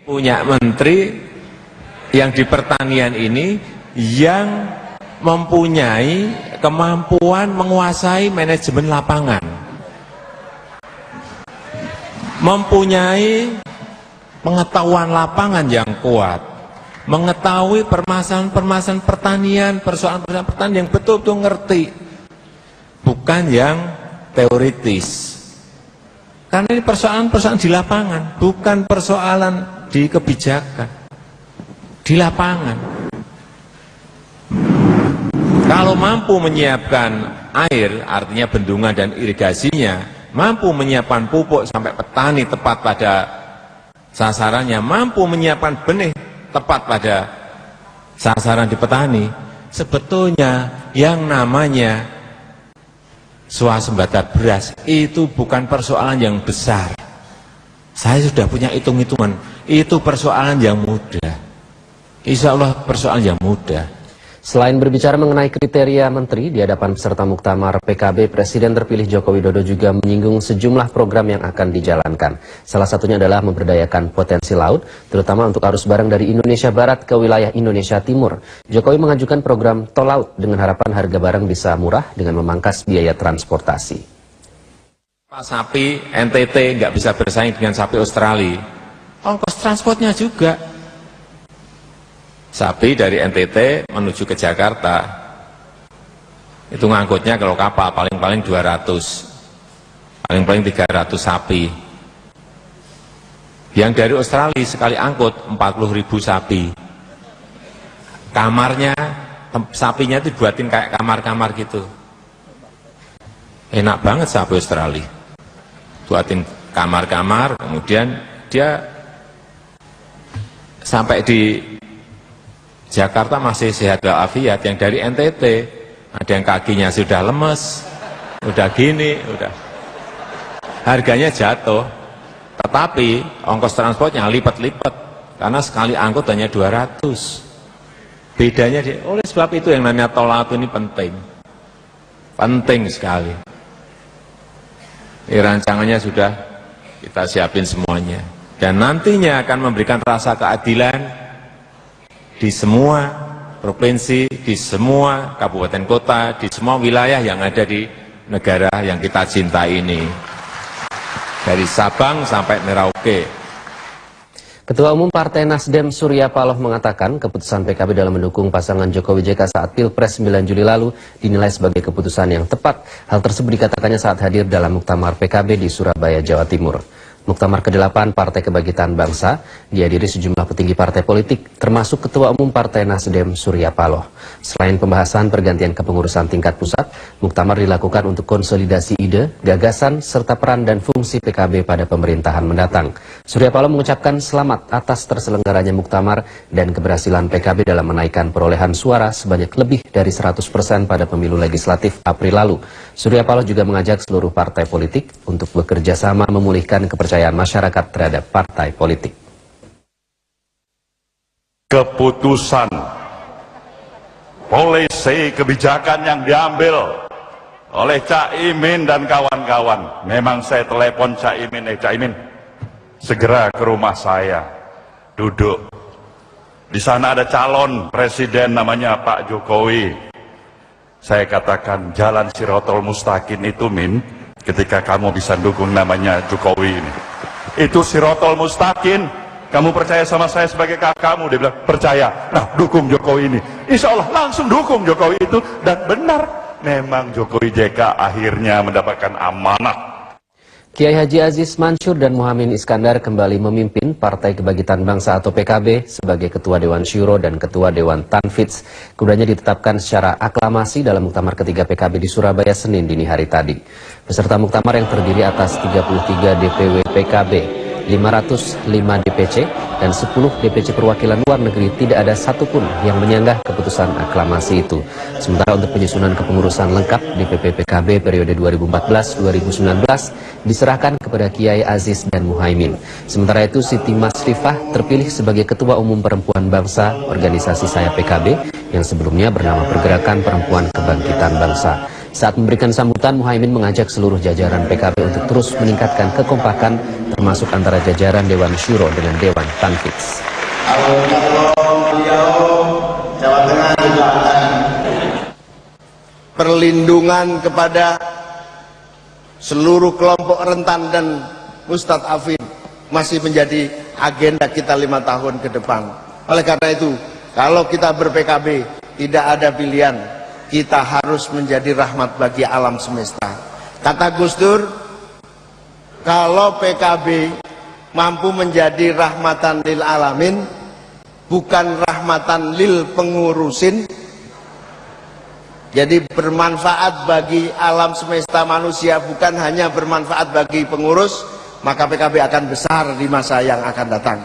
punya menteri yang di pertanian ini yang mempunyai kemampuan menguasai manajemen lapangan, mempunyai pengetahuan lapangan yang kuat, mengetahui permasalahan-permasalahan pertanian, persoalan-persoalan pertanian yang betul-betul ngerti, bukan yang teoritis. Karena ini persoalan-persoalan di lapangan, bukan persoalan di kebijakan, di lapangan. Kalau mampu menyiapkan air, artinya bendungan dan irigasinya, mampu menyiapkan pupuk sampai petani tepat pada sasarannya, mampu menyiapkan benih tepat pada sasaran di petani, sebetulnya yang namanya swasembada beras itu bukan persoalan yang besar. Saya sudah punya hitung-hitungan, itu persoalan yang mudah. Insya Allah persoalan yang mudah. Selain berbicara mengenai kriteria menteri di hadapan peserta muktamar PKB, Presiden terpilih Joko Widodo juga menyinggung sejumlah program yang akan dijalankan. Salah satunya adalah memberdayakan potensi laut, terutama untuk arus barang dari Indonesia Barat ke wilayah Indonesia Timur. Jokowi mengajukan program tol laut dengan harapan harga barang bisa murah dengan memangkas biaya transportasi. Sapi NTT nggak bisa bersaing dengan sapi Australia, ongkos transportnya juga. Sapi dari NTT menuju ke Jakarta, itu ngangkutnya kalau kapal paling-paling 200, paling-paling 300 sapi. Yang dari Australia sekali angkut 40.000 sapi. Kamarnya, sapinya itu dibuatin kayak kamar-kamar gitu. Enak banget sapi Australia. Buatin kamar-kamar, kemudian dia sampai di Jakarta masih sehat walafiat. Yang dari NTT ada yang kakinya sudah lemes, udah gini, udah harganya jatuh, tetapi ongkos transportnya lipat-lipat karena sekali angkut hanya 200. Bedanya oleh sebab itu yang namanya tol laut ini penting sekali. Ini rancangannya sudah kita siapin semuanya dan nantinya akan memberikan rasa keadilan di semua provinsi, di semua kabupaten kota, di semua wilayah yang ada di negara yang kita cintai ini. Dari Sabang sampai Merauke. Ketua Umum Partai Nasdem Surya Paloh mengatakan keputusan PKB dalam mendukung pasangan Jokowi JK saat Pilpres 9 Juli lalu dinilai sebagai keputusan yang tepat. Hal tersebut dikatakannya saat hadir dalam muktamar PKB di Surabaya, Jawa Timur. Muktamar ke-8 Partai Kebangkitan Bangsa dihadiri sejumlah petinggi partai politik, termasuk Ketua Umum Partai Nasdem Surya Paloh. Selain pembahasan pergantian kepengurusan tingkat pusat, muktamar dilakukan untuk konsolidasi ide, gagasan, serta peran dan fungsi PKB pada pemerintahan mendatang. Surya Paloh mengucapkan selamat atas terselenggaranya muktamar dan keberhasilan PKB dalam menaikkan perolehan suara sebanyak lebih dari 100% pada pemilu legislatif April lalu. Surya Paloh juga mengajak seluruh partai politik untuk bekerja sama memulihkan kepercayaan masyarakat terhadap partai politik. Keputusan, polisi, kebijakan yang diambil oleh Cak Imin dan kawan-kawan. Memang saya telepon Cak Imin, Cak Imin, segera ke rumah saya, duduk. Di sana ada calon presiden namanya Pak Jokowi. Saya katakan jalan Sirotol Mustaqim itu, Min, ketika kamu bisa dukung namanya Jokowi ini. Itu Sirotol Mustaqim. Kamu percaya sama saya sebagai kakakmu? Dia bilang, percaya. Nah, dukung Jokowi ini. Insya Allah langsung dukung Jokowi itu. Dan benar, memang Jokowi JK akhirnya mendapatkan amanah. Kiai Haji Aziz Mansur dan Muhammad Iskandar kembali memimpin Partai Kebangkitan Bangsa atau PKB sebagai Ketua Dewan Syuro dan Ketua Dewan Tanfidz. Keduanya ditetapkan secara aklamasi dalam muktamar ketiga PKB di Surabaya Senin dini hari tadi. Peserta muktamar yang terdiri atas 33 DPW PKB, 505 DPC, dan 10 DPC perwakilan luar negeri tidak ada satupun yang menyanggah keputusan aklamasi itu. Sementara untuk penyusunan kepengurusan lengkap DPP PKB periode 2014-2019 diserahkan kepada Kiai Aziz dan Muhaimin. Sementara itu Siti Masrifah terpilih sebagai Ketua Umum Perempuan Bangsa organisasi Saya PKB yang sebelumnya bernama Pergerakan Perempuan Kebangkitan Bangsa. Saat memberikan sambutan, Muhaimin mengajak seluruh jajaran PKB untuk terus meningkatkan kekompakan termasuk antara jajaran Dewan Syuro dengan Dewan Tanfidz. Perlindungan kepada seluruh kelompok rentan dan Ustadz Afin masih menjadi agenda kita 5 tahun ke depan. Oleh karena itu, kalau kita ber-PKB tidak ada pilihan, kita harus menjadi rahmat bagi alam semesta. Kata Gus Dur, kalau PKB mampu menjadi rahmatan lil alamin, bukan rahmatan lil pengurusin, jadi bermanfaat bagi alam semesta manusia, bukan hanya bermanfaat bagi pengurus, maka PKB akan besar di masa yang akan datang.